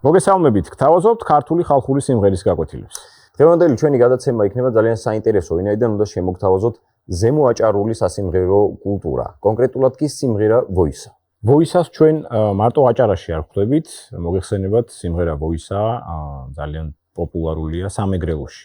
მოგესალმებით, გთავაზობთ ქართული ხალხური სიმღერის გაკვეთილებს. დღევანდელი ჩვენი გადაცემა იქნება ძალიან საინტერესო, ვინაიდან უნდა შემოგთავაზოთ ზემოაჭარული სასიმღერო კულტურა, კონკრეტულად კი სიმღერა ვოისა. ვოისას ჩვენ მარტო აჭარაში არ ხვდებით, მოგეხსენებათ, სიმღერა ვოისა ძალიან პოპულარულია სამეგრელოში.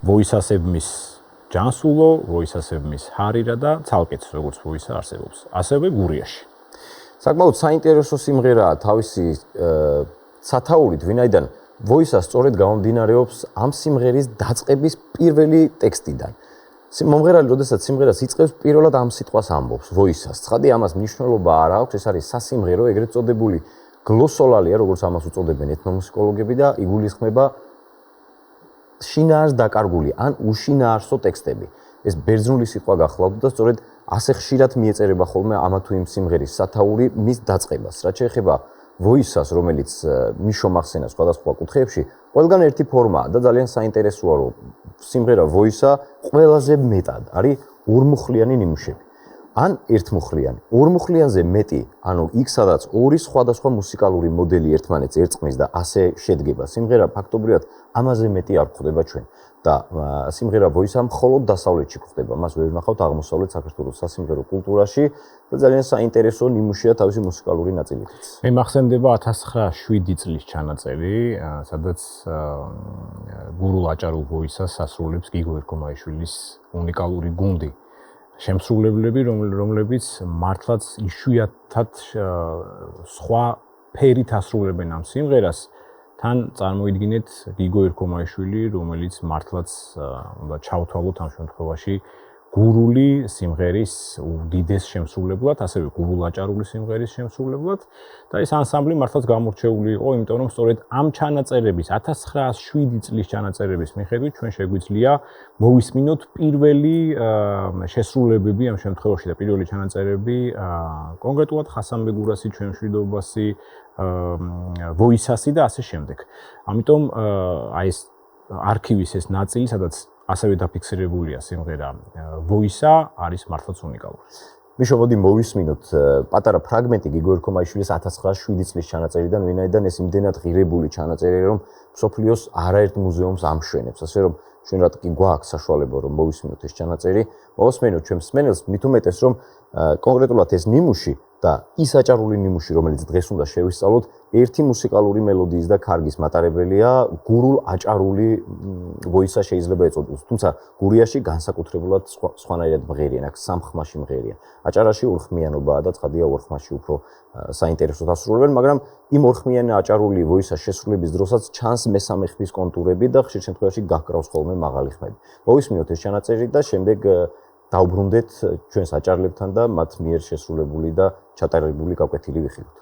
ვოისასებმის ჯანსულო, ვოისასებმის ჰარირა და ცალკეც როგორც ვოისა არსებობს, ასევე გურიაში. საკმაოდ საინტერესო სიმღერაა თავისი სათაურით, ვინაიდან ვოისა სწორედ გამომდინარეობს ამ სიმღერის დაწყების პირველი ტექსტიდან. მომღერალი, როდესაც სიმღერას იწყებს, პირველად ამ სიტყვას ამბობს, ვოისას. ცხადი ამას მნიშვნელობა არ აქვს, ეს არის სასიმღერო, ეგრეთ წოდებული გლოსოლალია, როგორც ამას უწოდებენ ეთნომუსიკოლოგები და იგულისხმება შინაარს დაკარგული ან უშინაარსო ტექსტები. ეს ბერძნული სიტყვა გახლავთ და სწორედ ასე ხშირად მიეწერება ხოლმე ამა თუ იმ სიმღერის სათაური მის დაწყებას. რაც შეეხება ვოისას, რომელიც მიშომახსენა სხვადასხვა კუთხეებში, ყველგან ერთი ფორმაა და ძალიან საინტერესოა, რომ სიმღერა ვოისა ყველაზე მეტად არის ორმუხლიანი ნიმუშები. ან ერთმუხლიანი. ორმუხლიანზე მეტი, ანუ იქ სადაც ორი სხვადასხვა მუსიკალური მოდელი ერთმანეთს ერწყმის და ასე შედგება. სიმღერა ფაქტობრივად ამაზე მეტი არ გვხვდება ჩვენ. და სიმღერა ვოისა მხოლოდ დასავლეთში გვხვდება. მას ვერ ვნახავთ აღმოსავლეთ საქართველოს სასიმღერო კულტურაში და ძალიან საინტერესო ნიმუშია თავისი მუსიკალური ნაწილითაც. მე მახსენდება 1907 წლის ჩანაწერი, სადაც გურულ აჭარულ ვოისას ასრულებს გიგო ერქომაიშვილის უნიკალური გუნდი. შემსრულებლები, რომლებიც მართლაც იშვიათად სხვა ფერით ასრულებენ ამ სიმღერას, თან წარმოიდგინეთ გიგო ერქომაიშვილი, რომელიც მართლაც უნდა ჩავთვალოთ ამ შემთხვევაში გურული სიმღერის უდიდეს შემსრულებლად, ასევე გულაჭარული სიმღერის შემსრულებლად და ეს ანსამბლი მართლაც გამორჩეული იყო, იმიტომ რომ სწორედ ამ ჩანაწერების 1907 წლის ჩანაწერების მიხედვით ჩვენ შეგვიძლია მოვისმინოთ პირველი შესრულებები ამ შემთხვევაში და პირველი ჩანაწერები კონკრეტულად ხასან ბეგურასი, ჩვენ მშვიდობასი, ვოისასი და ასე შემდეგ. ამიტომ აი ეს არქივის ეს ნაწილი, სადაც ასევე დაფიქსირებულია სიმღერა ვოისა, არის მართლაც უნიკალური. მიშო, მოდი მოვისმინოთ პატარა ფრაგმენტი გიგო ერქომაიშვილის 1907 წლის ჩანაწერიდან, ვინაიდან ეს იმდენად ღირებული ჩანაწერია, რომ მსოფლიოს არაერთ მუზეუმს ამშვენებს, ასე რომ ჩვენ რა თქმა უნდა გვაქვს საშუალება რომ მოვისმინოთ ეს ჩანაწერი, მოვისმენოთ ჩვენ მსმენელს, მით უმეტეს რომ კონკრეტულად ეს ნიმუში და ის აჭარული ნიმუში, რომელიც დღეს უნდა შევისწავლოთ, ერთი მუსიკალური მელოდიის და ქარგის მატარებელია, გურულ აჭარული ვოისა შეიძლება ეწოდეს. თუმცა გურიაში განსაკუთრებულად სხვანაირად მღერიან, აქ სამხმაში მღერიან. აჭარაში ორხმიანობაა და ცხადია ორხმაში უფრო საინტერესოდ ასრულებენ, მაგრამ იმ ორხმიანი აჭარული ვოისას შესრულების დროსაც ჩანს მესამე ხმის კონტურები და ხშირ შემთხვევაში გაქრავს ხოლმე მაღალი ხმები. მოვისმინოთ ეს ჩანაწერი და შემდეგ დავბრუნდეთ ჩვენს აჭარლებთან და მათ მიერ შესრულებული და ჩატარებული გაკვეთილი ვიხილოთ.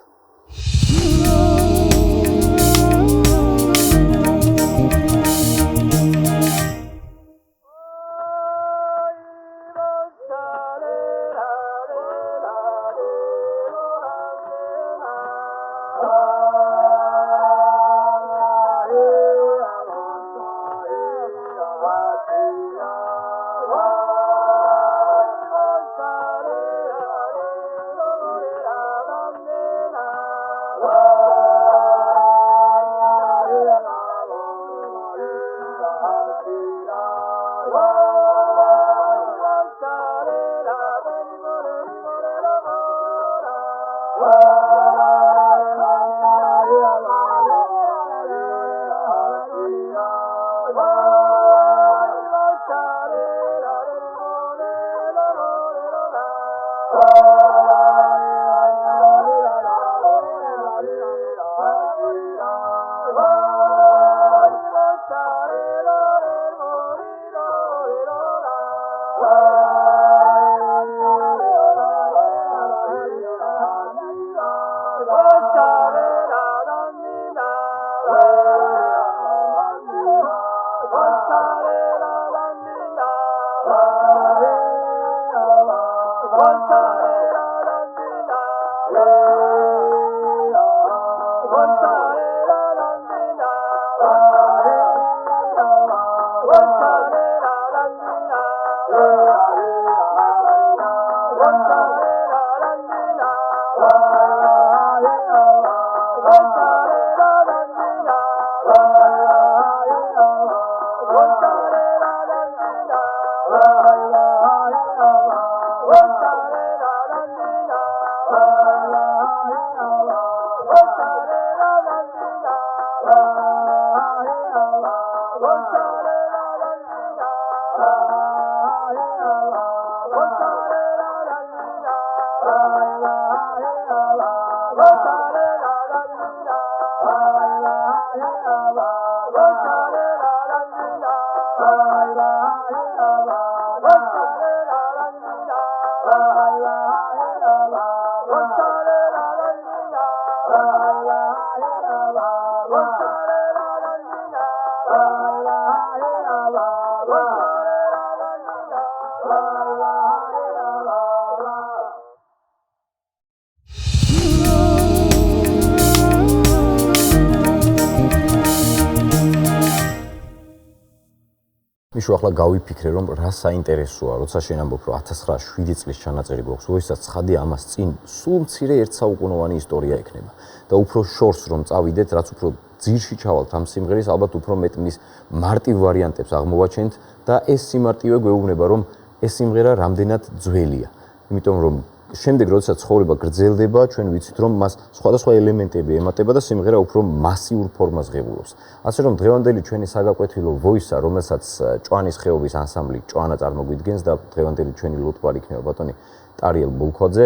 მიშო, ახლა გავიფიქრე, რომ რა საინტერესოა, როცა შენ ამბობ, რომ 1907 წლის ჩანაწერი გვაქვს, ვოისაც ცხადია ამას წინ სულ მცირე ერთსაუკუნოვანი ისტორია ექნება. და უფრო შორს რომ წავიდეთ, რაც უფრო ძირში ჩავალთ ამ სიმღერის, ალბათ უფრო მეტ მის მარტივ ვარიანტებს აღმოვაჩენთ და ეს სიმარტივე გვეუბნება, რომ ეს სიმღერა რამდენად ძველია. იმიტომ რომ შემდეგ როდესაც ცხოვრება გრძელდება, ჩვენ ვიცით, რომ მას სხვადასხვა ელემენტები ემატება და სიმღერა უფრო მასიურ ფორმას ღებულობს. ასე რომ დღევანდელი ჩვენი საგაკვეთილო ვოისა, რომელსაც ჭვანის ხეობის ანსამბლი ჭვანა წარმოგვიდგენს და დღევანდელი ჩვენი ლოტბარი იქნება ბატონი ტარიელ ბულქოძე,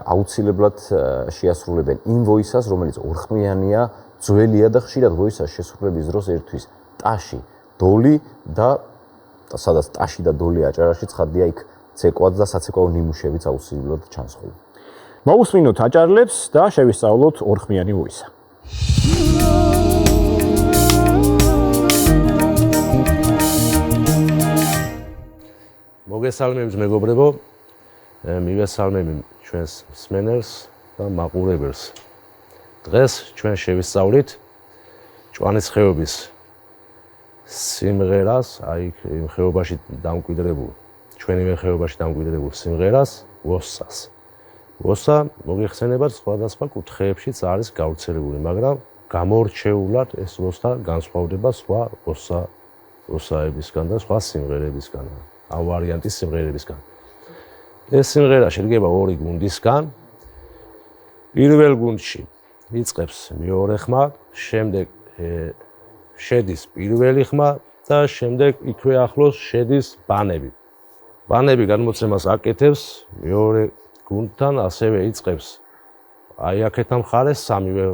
აუცილებლად შეასრულებენ იმ ვოისას, რომელიც ორხმიანია, ძველია და ხშირად ვოისას შესრულების დროს ერთვის ტაში, დოლი და სადაც ტაში და დოლი აჭარაში ცხადია იქ ცეკვაც და საცეკვაო ნიმუშებიც აუცილებლად ჩანს ხოლმე. მოვუსმინოთ აჭარლებს და შევისწავლოთ ორხმიანი ვოისა. მოგესალმებით მეგობრებო, მივესალმები ჩვენს მსმენელს და მაყურებელს. დღეს ჩვენ შევისწავლით ჭვანის ხეობის სიმღერას, აი იმ ხეობაში დამკვიდრებულ, ჩვენივე ხეობაში დამკვიდრებულ სიმღერას, ვოსას. ვოსა მოგეხსენებათ სხვადასხვა კუთხეებშიც არის გავრცელებული, მაგრამ გამორჩეულად ეს ვოსა განსხვავდება სხვა ვოსაებისგან და სხვა სიმღერებისგან. ამ ვარიანტის სიმღერებისგან. ეს სიმღერა შედგება ორი გუნდისგან. პირველ გუნდში იწყებს მეორე ხმა, შემდეგ შედის პირველი ხმა და შემდეგ იქვე ახლოს შედის ბანები. ბანები გადმოცემას აკეთებს მეორე გუნდთან, ასევე იწყებს აი აქეთა მხარეს სამივე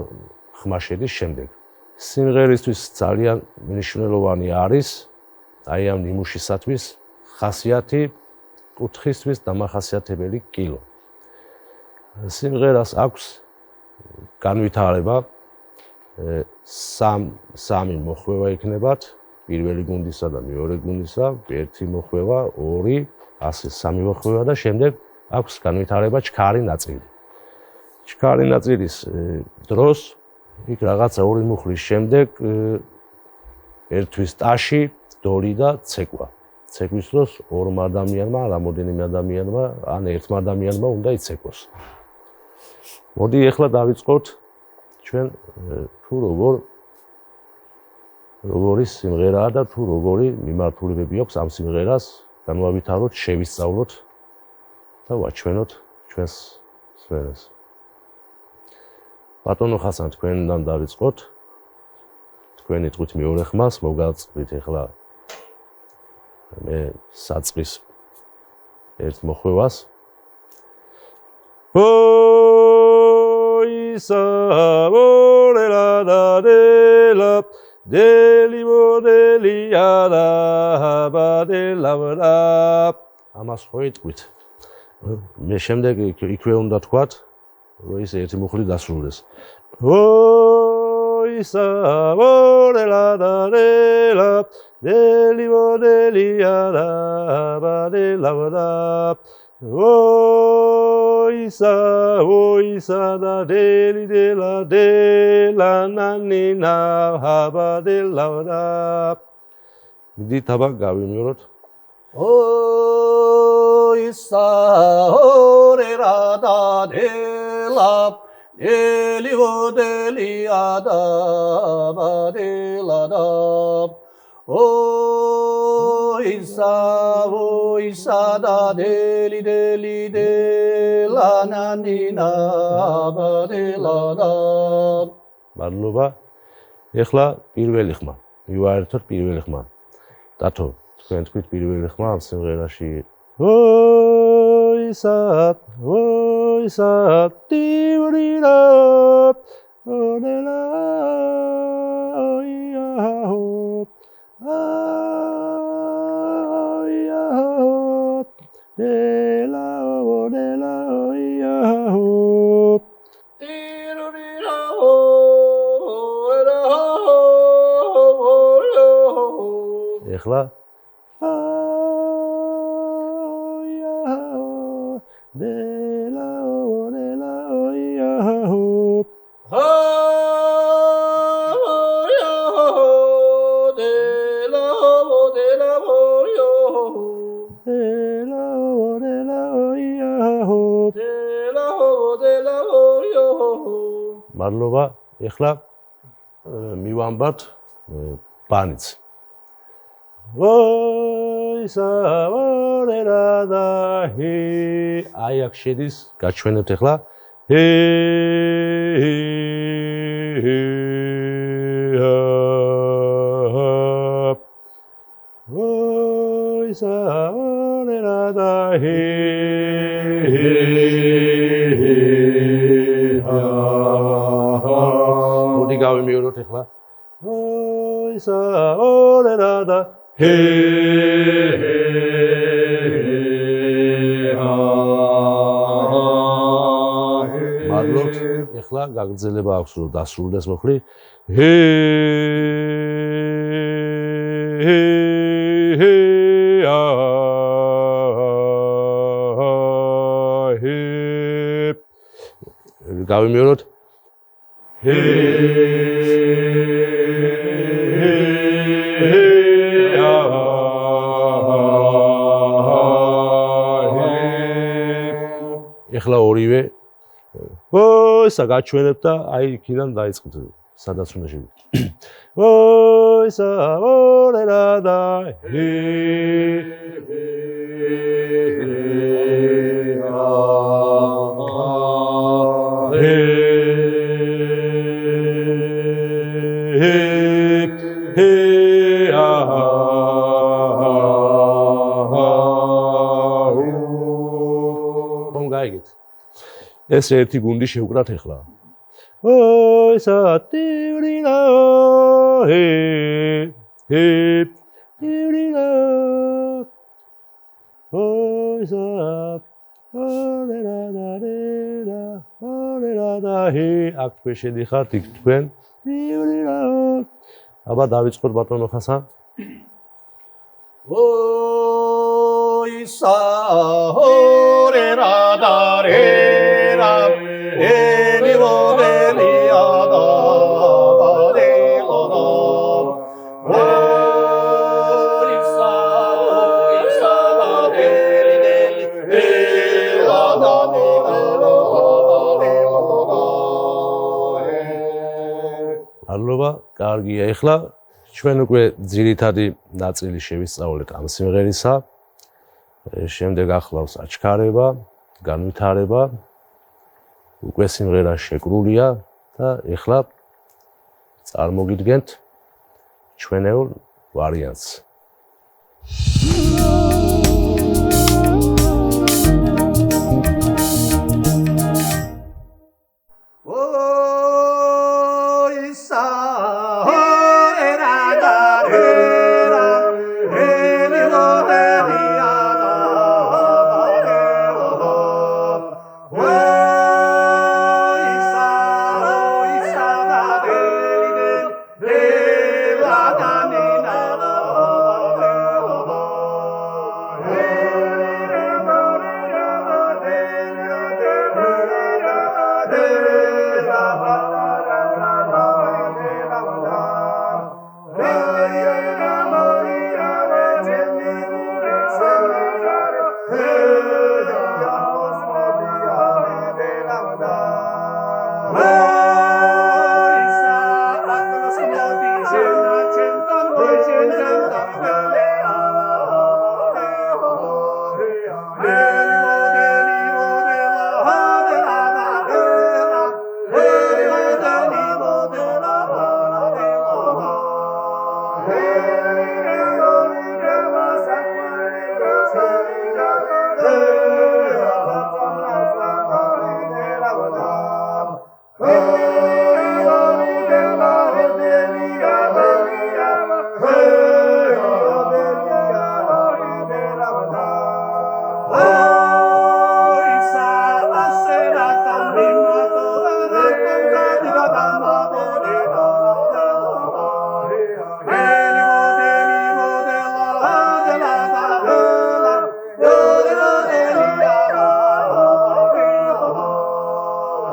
ხმა შედის შემდეგ. სიმღერისთვის ძალიან მნიშვნელოვანი არის აი ამ ნიმუშისათვის ხასიათი კუთხისთვის დამახასიათებელი კილო. სიმღერას აქვს განვითარება სამი მოხვევა იქნებათ, პირველი გუნდისა და მეორე გუნდისა, ერთი მოხვევა, ორი, ასე სამი მოხვევა და შემდეგ აქვს განვითარება ჩქარი ნაწილი. ჩქარი ნაწილის დროს იქ რაღაცა ორი მუხლის შემდეგ ერთვის ტაში, დოლი და ცეკვა. ცეკვის დროს ორმა ადამიანმა, რამოდენიმე ადამიანმა, ან ერთმა ადამიანმა უნდა იცეკვოს. მოდი ახლა დავიწყოთ ჩვენ თუ როგორი სიმღერაა და თუ როგორი მიმართულებები აქვს ამ სიმღერას, განვავითაროთ, შევისწავლოთ და ვაჩვენოთ ჩვენს მსმენელს. ბატონო ხასან, თქვენთან დავიწყოთ. თქვენ იტყვით მეორე ხმას, მოგაწყდით ახლა მე საწყის ერთ მოხვევას. ვოისა ვორელა და დელა დელი მოდელია და ბადელა ვრა. ამას ხო იტყვით. მე შემდეგ იქვე უნდა თქვათ, რომ ის ერთი მუხლი დასრულდეს. ვოისა ვორელა და დელა deli modelia da badela da oisa da deli de la nanina habadela da მიდით აბა გავიმეოროთ oisa orera da dela deli modelia da badela da oisa da deli de la nanina badela da. მადლობა. ეხლა პირველი ხმა. მივაერთოთ პირველი ხმა. დათო, თქვენ თქვით პირველი ხმა ამ სიმღერაში. ოისა ტივრირა ოდელა ეხლა მადლობა. ეხლა მივამბობთ ბანიც. ვოისა ვორერა და ჰი. აი აქ შედის, გაჩვენებთ ეხლა. ჰი ვოისა ვორერა და ჰი. მოდი გავიმეოროთ ეხლა. ოისა ორერა და ჰე მადლობთ. ეხლა გაგრძელება აქვს რომ დასრულდეს მოხრი. ჰე გავიმეოროთ. ეხლა ორივე ვოისა გაჩვენებ და აი იქიდან დაიწყოთ სადაც უნდა შევიდეთ. ვოისა ვორერა და ეს ერთი გუნდი შევკრათ ახლა. ой სატივრინა ჰე ჰე ტივრინა ой სა ორერა ჰე აქ თქვენ შედიხართ იქ თქვენ ტივრინა აბა დავიწყოთ ბატონო ხასან. ой са ორერა და რერა ელი მოდელია და ბადელოდა ой са ბადელი ელა და მადლობა, კარგია. ეხლა ჩვენ უკვე ძირითადი ნაწილი შევისწავლეთ ამ სიმღერისა. შემდეგ ახლავს აჩქარება, განვითარება. უკვე სიმღერა შეკრულია და ეხლა წარმოგიდგენთ ჩვენეულ ვარიანტს. ой са ორერა და რერა ელი მოდელია და ბადელოდა ой са და დელი ელა და ნინა და ბადელოდა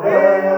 Yeah.